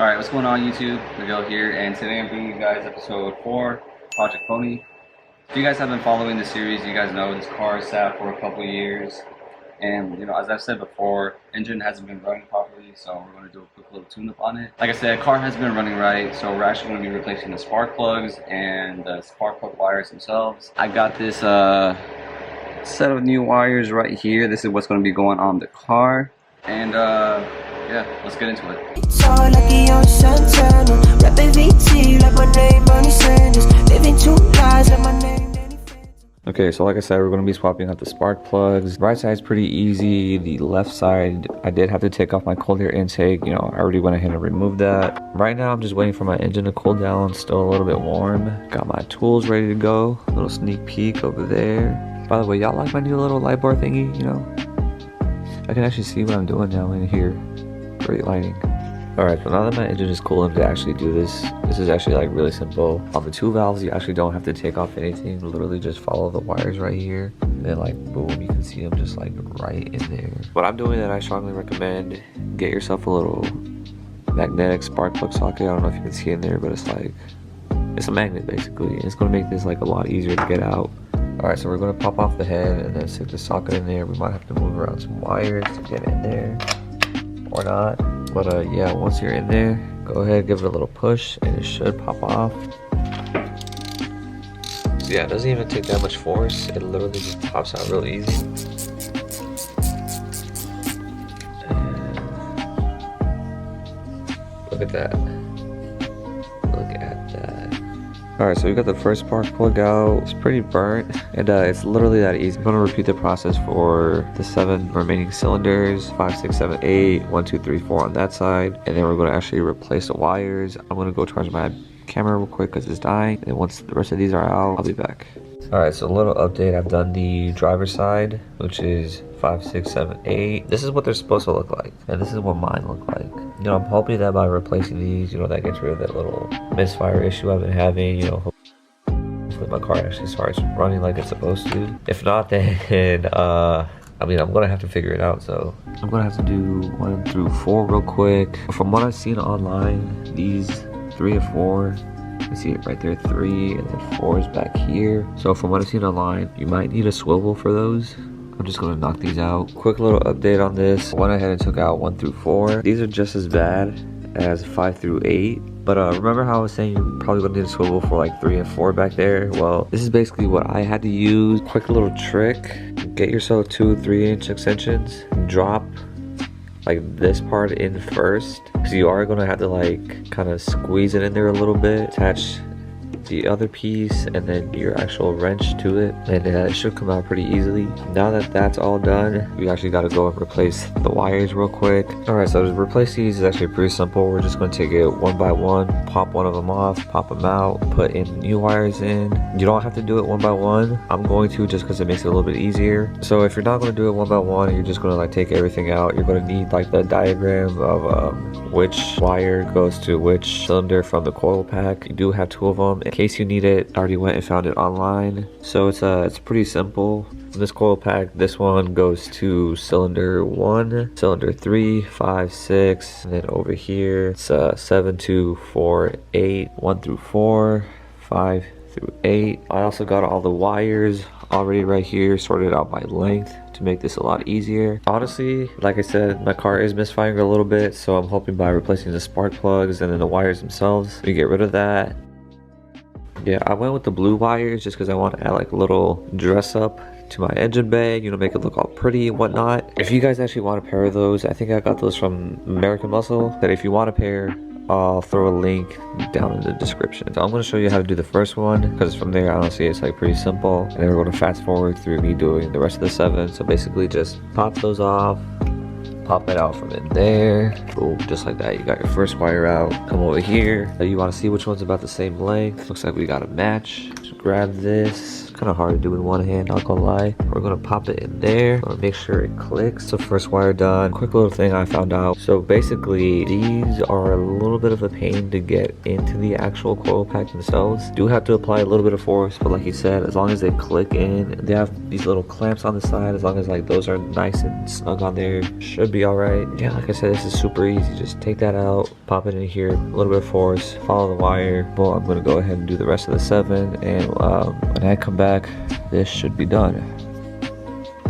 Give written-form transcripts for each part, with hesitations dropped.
Alright, what's going on YouTube? Miguel here, and today I'm bringing you guys episode 4, Project Pony. If you guys have been following the series, you guys know this car sat for a couple years. And, you know, as I've said before, engine hasn't been running properly, so we're going to do a quick little tune-up on it. Like I said, car has been running right, so we're actually going to be replacing the spark plugs and the spark plug wires themselves. I got this set of new wires right here. This is what's going to be going on the car. And, yeah, let's get into it. Okay, so like I said, we're going to be swapping out the spark plugs. Right side's pretty easy. The left side, I did have to take off my cold air intake. You know, I already went ahead and removed that. Right now, I'm just waiting for my engine to cool down. Still a little bit warm. Got my tools ready to go. A little sneak peek over there. By the way, y'all like my new little light bar thingy, you know? I can actually see what I'm doing now in here. Great lighting. Alright, so now that my engine is cool enough to actually do this, this is actually like really simple. On the two valves, you actually don't have to take off anything. Literally just follow the wires right here. And then like boom, you can see them just like right in there. What I'm doing that I strongly recommend, get yourself a little magnetic spark plug socket. I don't know if you can see in there, but it's like, it's a magnet basically. It's going to make this like a lot easier to get out. Alright, so we're going to pop off the head and then stick the socket in there. We might have to move around some wires to get in there. Or not. But yeah, once you're in there, go ahead, give it a little push and it should pop off. Yeah, it doesn't even take that much force. It literally just pops out real easy. And look at that. Look at that. Alright, so we got the first spark plug out. It's pretty burnt, and it's literally that easy. I'm going to repeat the process for the 7 remaining cylinders, 5, 6, 7, 8, 1, 2, 3, 4 on that side, and then we're going to actually replace the wires. I'm going to go charge my camera real quick because it's dying, and once the rest of these are out, I'll be back. Alright, so a little update. I've done the driver's side, which is 5, 6, 7, 8. This is what they're supposed to look like, and this is what mine look like. You know, I'm hoping that by replacing these, you know, that gets rid of that little misfire issue I've been having. You know, hopefully my car actually starts running like it's supposed to. If not, then I mean, I'm gonna have to figure it out. So I'm gonna have to do 1 through 4 real quick. From what I've seen online, these 3 and 4, you see it right there, 3, and then 4 is back here. So from what I've seen online, you might need a swivel for those. I'm just gonna knock these out. Quick little update on this. Went ahead and took out 1 through 4. These are just as bad as 5 through 8. But remember how I was saying you're probably gonna need a swivel for like 3 and 4 back there? Well, this is basically what I had to use. Quick little trick. Get yourself 2 3-inch extensions. Drop like this part in first, because you are gonna have to like kind of squeeze it in there a little bit. Attach the other piece and then your actual wrench to it, and it should come out pretty easily. Now that that's all done, we actually got to go and replace the wires real quick. Alright, so to replace these is actually pretty simple. We're just going to take it one by one, pop one of them off, pop them out, put in new wires in. You don't have to do it one by one. I'm going to, just because it makes it a little bit easier. So if you're not going to do it one by one, you're just going to like take everything out. You're going to need like the diagram of which wire goes to which cylinder from the coil pack. You do have 2 of them. In case you need it, I already went and found it online. So it's pretty simple. This coil pack, this one goes to cylinder 1, cylinder 3, 5, 6, and then over here it's 7, 2, 4, 8, 1 through 4, 5 through 8. I also got all the wires already right here, sorted out by length to make this a lot easier. Honestly, like I said, my car is misfiring a little bit, so I'm hoping by replacing the spark plugs and then the wires themselves, we get rid of that. Yeah, I went with the blue wires just because I want to add like a little dress up to my engine bay, you know, make it look all pretty and whatnot. If you guys actually want a pair of those, I think I got those from American Muscle. That if you want a pair, I'll throw a link down in the description. So I'm going to show you how to do the first one, because from there, honestly, it's like pretty simple. And then we're going to fast forward through me doing the rest of the 7. So basically just pop those off, pop it out from in there, boom, just like that. You got your first wire out. Come over here. You want to see which one's about the same length. Looks like we got a match. Just grab this, kind of hard to do with one hand, not gonna lie. We're gonna pop it in there. Make sure it clicks. So first wire done. Quick little thing I found out. So basically, these are a little bit of a pain to get into the actual coil pack themselves. Do have to apply a little bit of force, but like you said, as long as they click in, they have these little clamps on the side. As long as like those are nice and snug on there, should be all right. Yeah, like I said, this is super easy. Just take that out, pop it in here, a little bit of force, follow the wire. Well, I'm gonna go ahead and do the rest of the 7, and when I come back, this should be done.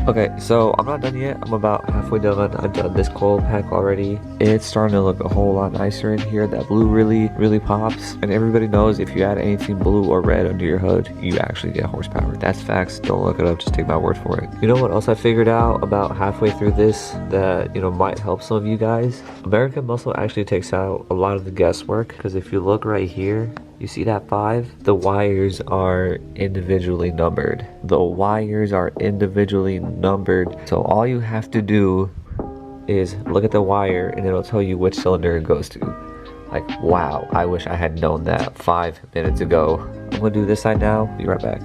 Okay, so I'm not done yet. I'm about halfway done. I've done this coil pack already. It's starting to look a whole lot nicer in here. That blue really pops. And everybody knows if you add anything blue or red under your hood, you actually get horsepower. That's facts. Don't look it up. Just take my word for it. You know what else I figured out about halfway through this that, you know, might help some of you guys? American Muscle actually takes out a lot of the guesswork, because if you look right here, you see that 5? The wires are individually numbered. The wires are individually numbered. So all you have to do is look at the wire and it'll tell you which cylinder it goes to. Like, wow, I wish I had known that 5 minutes ago. I'm gonna do this side now, be right back.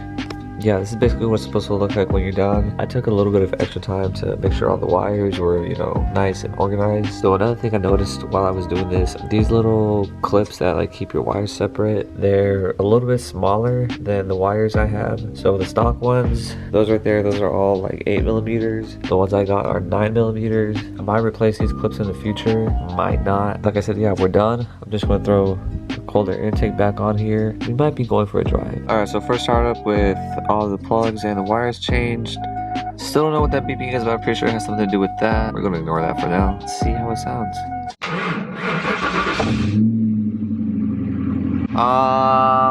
Yeah, this is basically what it's supposed to look like when you're done. I took a little bit of extra time to make sure all the wires were, you know, nice and organized. So another thing I noticed while I was doing this, these little clips that like keep your wires separate, they're a little bit smaller than the wires I have. So the stock ones, those right there, those are all like 8mm. The ones I got are 9mm. I might replace these clips in the future, might not. Like I said, yeah, we're done. I'm just gonna throw the cold air intake back on here. We might be going for a drive. All right, so first start up with all the plugs and the wires changed. Still don't know what that beeping is, but I'm pretty sure it has something to do with that. We're gonna ignore that for now. Let's see how it sounds.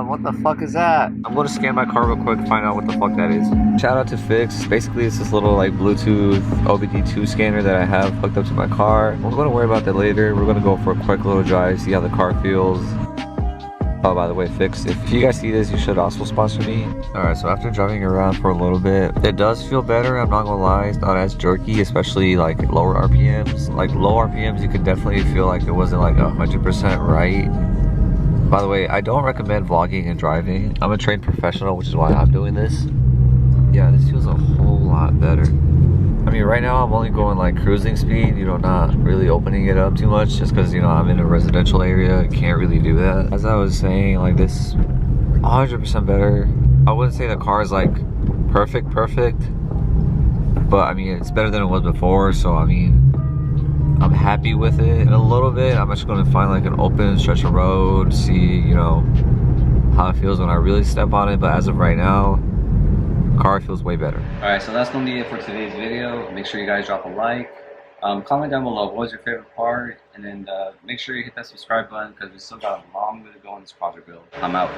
What the fuck is that? I'm gonna scan my car real quick, find out what the fuck that is. Shout out to Fix. Basically, it's this little like Bluetooth OBD2 scanner that I have hooked up to my car. We're gonna worry about that later. We're gonna go for a quick little drive, see how the car feels. Oh, by the way, Fix, if you guys see this, you should also sponsor me. Alright, so after driving around for a little bit, it does feel better, I'm not gonna lie. It's not as jerky, especially like lower RPMs. Like low RPMs, you could definitely feel like it wasn't like 100% right. By the way, I don't recommend vlogging and driving. I'm a trained professional, which is why I'm doing this. Yeah, this feels a whole lot better. I mean, right now I'm only going like cruising speed, you know, not really opening it up too much, just because, you know, I'm in a residential area, I can't really do that. As I was saying, like this 100% better. I wouldn't say the car is like perfect, but I mean, it's better than it was before, so I mean, I'm happy with it. In a little bit, I'm just gonna find like an open stretch of road, see, you know, how it feels when I really step on it, but as of right now, car feels way better. All right, so that's gonna be it for today's video. Make sure you guys drop a like, comment down below what was your favorite part, and then make sure you hit that subscribe button, because we still got a long way to go on this project build. I'm out.